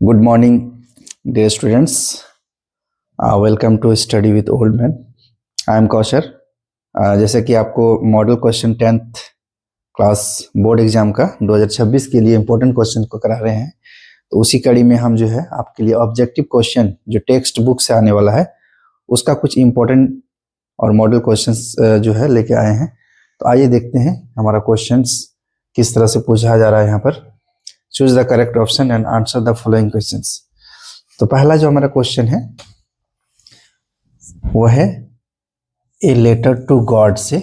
Good morning dear students, welcome to study with old man. I am Kausar. जैसे कि आपको model question 10th class board exam का 2026 के लिए इम्पोर्टेंट क्वेश्चन को करा रहे हैं, तो उसी कड़ी में हम जो है आपके लिए ऑब्जेक्टिव क्वेश्चन जो टेक्स्ट बुक से आने वाला है उसका कुछ इम्पोर्टेंट और मॉडल क्वेश्चंस जो है लेके आए हैं। तो आइए देखते हैं हमारा क्वेश्चंस किस तरह से पूछा जा रहा है। यहाँ पर choose the correct option and answer the following questions. तो पहला जो हमारा क्वेश्चन है वो है ए लेटर टू गॉड से।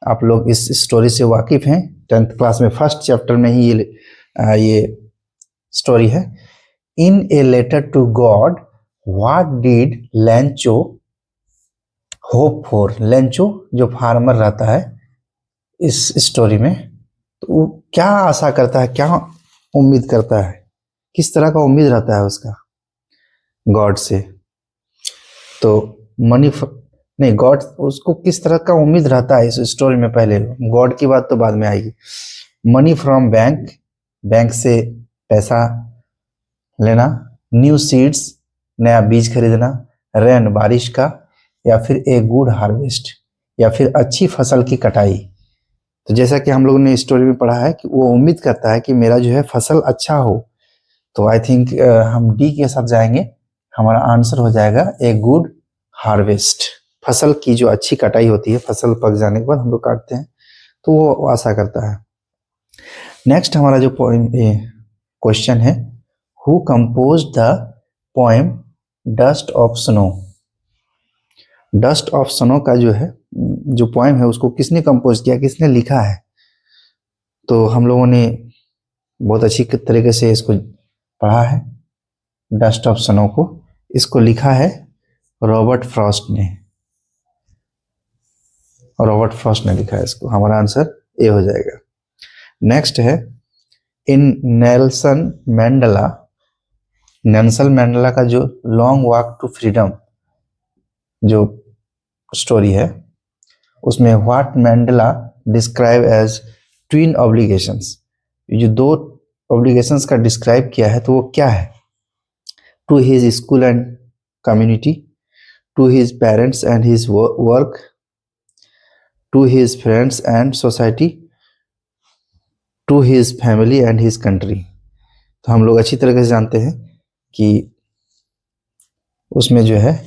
आप लोग इस स्टोरी से वाकिफ हैं, 10th क्लास में फर्स्ट चैप्टर में ही ये स्टोरी है। In a letter to God what did Lencho hope for. Lencho जो फार्मर रहता है इस स्टोरी में, तो वो क्या आशा करता है, क्या उम्मीद करता है, किस तरह का उम्मीद रहता है उसका गॉड से। तो मनी नहीं, गॉड उसको किस तरह का उम्मीद रहता है इस स्टोरी में। पहले गॉड की बात तो बाद में आएगी। मनी फ्रॉम बैंक, बैंक से पैसा लेना। न्यू सीड्स, नया बीज खरीदना। रेन, बारिश का। या फिर ए गुड हार्वेस्ट, या फिर अच्छी फसल की कटाई। तो जैसा कि हम लोगों ने स्टोरी में पढ़ा है कि वो उम्मीद करता है कि मेरा जो है फसल अच्छा हो। तो आई थिंक हम डी के साथ जाएंगे। हमारा आंसर हो जाएगा ए गुड हार्वेस्ट। फसल की जो अच्छी कटाई होती है, फसल पक जाने के बाद हम लोग काटते हैं, तो वो आशा करता है। नेक्स्ट हमारा जो क्वेश्चन है, who compose the poem dust of snow. Dust of snow का जो है जो पोएम है उसको किसने कंपोज किया, किसने लिखा है। तो हम लोगों ने बहुत अच्छी तरीके से इसको पढ़ा है। डस्ट ऑफ स्नो को इसको लिखा है रॉबर्ट फ्रॉस्ट ने। रॉबर्ट फ्रॉस्ट ने लिखा है इसको। हमारा आंसर ए हो जाएगा। नेक्स्ट है in Nelson Mandela. Nelson Mandela का जो लॉन्ग वॉक टू फ्रीडम जो स्टोरी है उसमें what Mandela describe as twin obligations. जो दो ऑब्लिगेशंस का डिस्क्राइब किया है तो वो क्या है। To his school and community, to his parents and his work, to his friends and society, to his family and his country. तो हम लोग अच्छी तरह से जानते हैं कि उसमें जो है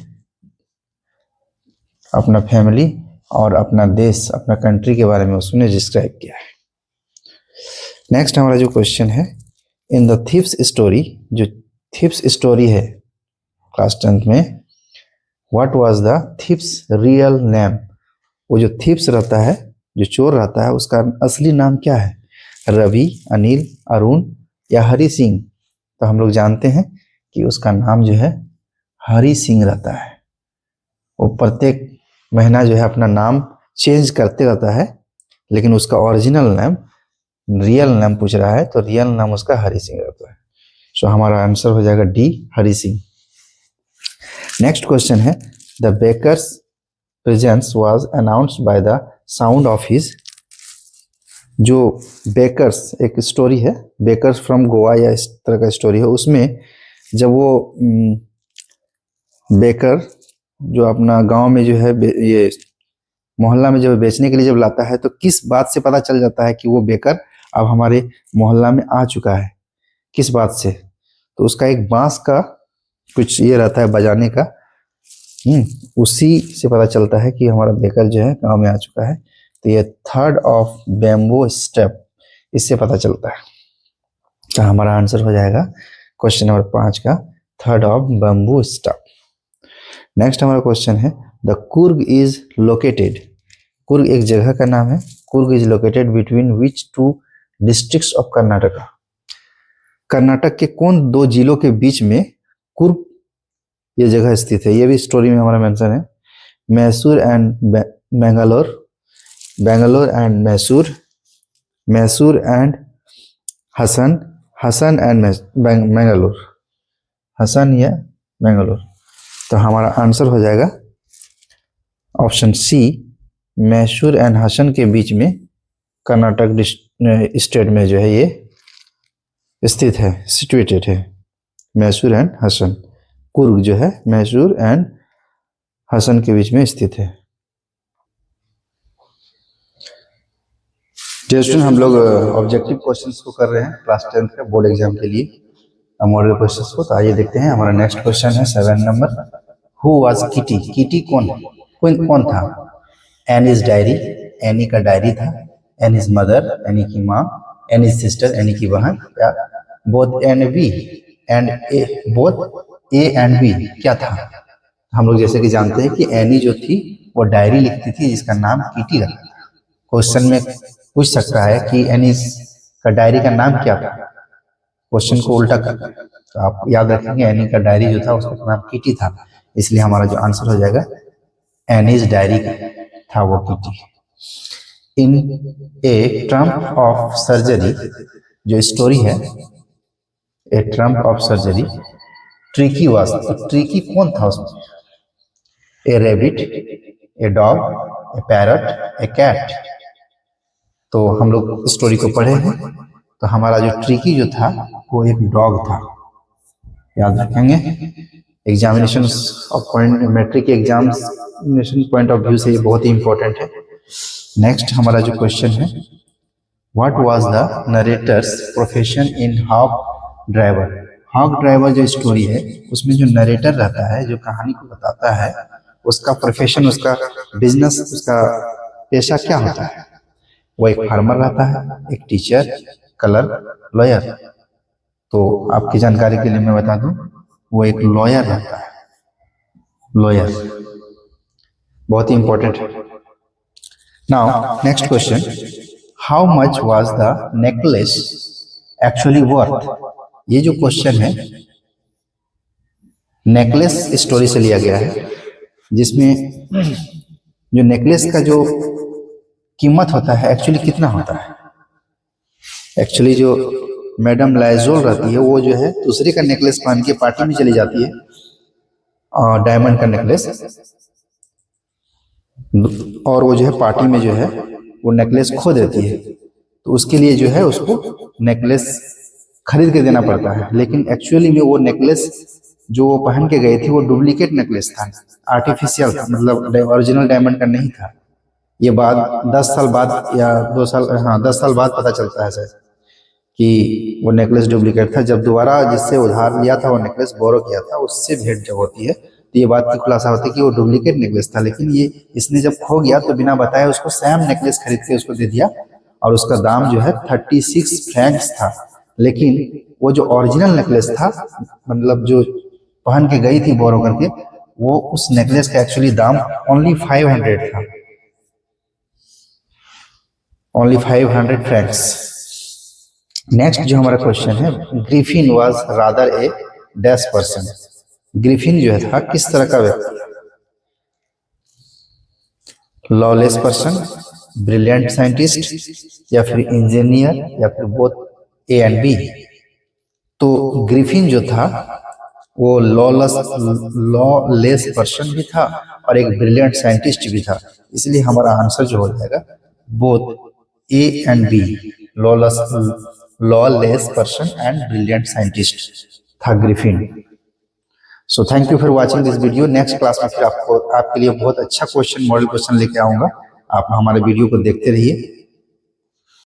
अपना फैमिली और अपना देश, अपना कंट्री के बारे में उसने डिस्क्राइब किया है। नेक्स्ट हमारा जो क्वेश्चन है, इन द थीव्स स्टोरी, जो थीव्स स्टोरी है क्लास 10th में, what was the thieves real name. वो जो थीव्स रहता है, जो चोर रहता है, उसका असली नाम क्या है। रवि, अनिल, अरुण या हरि सिंह। तो हम लोग जानते हैं कि उसका नाम जो है हरि सिंह रहता है। वो प्रत्येक महीना जो है अपना नाम चेंज करते रहता है, लेकिन उसका ओरिजिनल नाम, रियल नाम पूछ रहा है, तो रियल नाम उसका हरि सिंह रहता है। सो हमारा आंसर हो जाएगा D, Hari Singh. Next question है, the bakers presence was announced by the sound of his. जो बेकर्स एक स्टोरी है, बेकर्स फ्रॉम गोवा या इस तरह का स्टोरी है, उसमें जब वो बेकर जो अपना गांव में जो है ये मोहल्ला में जब बेचने के लिए जब लाता है, तो किस बात से पता चल जाता है कि वो बेकर अब हमारे मोहल्ला में आ चुका है, किस बात से। तो उसका एक बांस का कुछ ये रहता है बजाने का, उसी से पता चलता है कि हमारा बेकर जो है गांव में आ चुका है। तो ये थर्ड ऑफ बैम्बू स्टेप, इससे पता चलता है। तो हमारा आंसर हो जाएगा क्वेश्चन नंबर 5 का third of bamboo step. Next हमारा क्वेश्चन है, the Coorg is located. Coorg एक जगह का नाम है। Coorg is located between which to districts of Karnataka. Karnataka के कौन दो जिलों के बीच में कुर्ग ये जगह स्थित है। ये भी स्टोरी में हमारा मेंशन है। Mysore and Bangalore, Bangalore and Mysore, Mysore and Hassan, Hassan and Bangalore, Hassan या बेंगलोर। तो हमारा आंसर हो जाएगा option C, Mysore and Hassan के बीच में कर्नाटक स्टेट में जो है ये स्थित है, सिचुएटेड है। मैसूर एंड हसन। कुर्ग जो है मैसूर एंड हसन के बीच में स्थित है। स्टूडेंट हम लोग ऑब्जेक्टिव क्वेश्चंस को कर रहे हैं क्लास 10 का बोर्ड एग्जाम के लिए मॉडल क्वेश्चंस को। तो आइए देखते हैं। हमारा नेक्स्ट क्वेश्चन है 7 number. Who was Kitty? Kitty कौन कौन था? एन इज डायरी, एनी का डायरी था। एन इज मदर, एनी की माँ। एन इज सिस्टर, एनी की बहन। या both and B and A, both A and B क्या था? हम लोग जैसे कि जानते हैं कि एनी जो थी वो डायरी लिखती थी जिसका नाम किटी रखा था। क्वेश्चन में पूछ सकता है कि एनी का डायरी का नाम क्या था। क्वेश्चन को उल्टा कर, तो आप याद रखेंगे एनी का डायरी जो था उसका नाम किटी था, इसलिए हमारा जो आंसर हो जाएगा एनीज डायरी था वो Kitty. In a triumph of surgery, जो स्टोरी है a triumph of surgery, Tricki was, तो ट्रिकी कौन था उसमें? A rabbit, a dog, a parrot, a cat. तो हम लोग स्टोरी को पढ़े हैं, तो हमारा जो ट्रिकी जो था वो एक डॉग था। याद रखेंगे examination of point, matric examination point of view से ये बहुत ही इंपॉर्टेंट है। नेक्स्ट हमारा जो क्वेश्चन है, what was the narrator's profession in Hog Driver? Hog Driver जो स्टोरी है उसमें जो नरेटर रहता है, जो कहानी को बताता है, उसका प्रोफेशन, उसका बिजनेस, उसका पेशा क्या होता है? वो एक फार्मर रहता है, एक टीचर, कलर, लॉयर। तो आपकी जानकारी के लिए मैं बता दूं, वो एक लॉयर रहता है। लॉयर बहुत ही इंपॉर्टेंट है। Now next question, how much was the necklace actually worth? ये जो क्वेश्चन है नेकलेस स्टोरी से लिया गया है, जिसमें जो नेकलेस का जो कीमत होता है एक्चुअली कितना होता है? एक्चुअली जो मैडम लाइजोल रहती है वो जो है दूसरे का नेकलेस पहन के पार्टी में चली जाती है, डायमंड का नेकलेस, और वो जो है पार्टी में जो है वो नेकलेस खो देती है। तो उसके लिए जो है उसको नेकलेस खरीद के देना पड़ता है, लेकिन एक्चुअली में वो नेकलेस जो वो पहन के गई थी वो डुप्लीकेट नेकलेस था, आर्टिफिशियल था, मतलब ओरिजिनल डायमंड का नहीं था। ये बाद 10 साल बाद या 2 साल, हाँ 10 साल बाद पता चलता है शायद कि वो नेकलेस डुप्लीकेट था। जब दोबारा जिससे उधार लिया था वो नेकलेस बोरो किया था, उससे भेंट जब होती है तो ये बात की खुलासा होती है कि वो डुप्लीकेट नेकलेस था। लेकिन ये इसने जब खो गया तो बिना बताए उसको सेम नेकलेस खरीद के उसको दे दिया, और उसका दाम जो है 36 फ्रैंक्स था। लेकिन वो जो ओरिजिनल नेकलेस था, मतलब जो पहन के गई थी बोरो करके, वो उस नेकलेस का एक्चुअली दाम ओनली 500 था, ओनली 500 फ्रैंक्स। नेक्स्ट जो हमारा क्वेश्चन है, Griffin was rather A dash person. Griffin जो है था किस तरह का व्यक्ति? लॉलेस पर्सन, ब्रिलियंट साइंटिस्ट, या फिर इंजीनियर, या फिर बोथ ए एंड बी। तो ग्रिफिन जो था वो लॉलेस पर्सन भी था और एक ब्रिलियंट साइंटिस्ट भी था, इसलिए हमारा आंसर जो हो जाएगा both A and B, lawless person and brilliant scientist था Griffin. So thank you for watching this video. Next class में फिर आपको आपके लिए बहुत अच्छा क्वेश्चन, मॉडल क्वेश्चन लेके आऊंगा। आप हमारे वीडियो को देखते रहिए।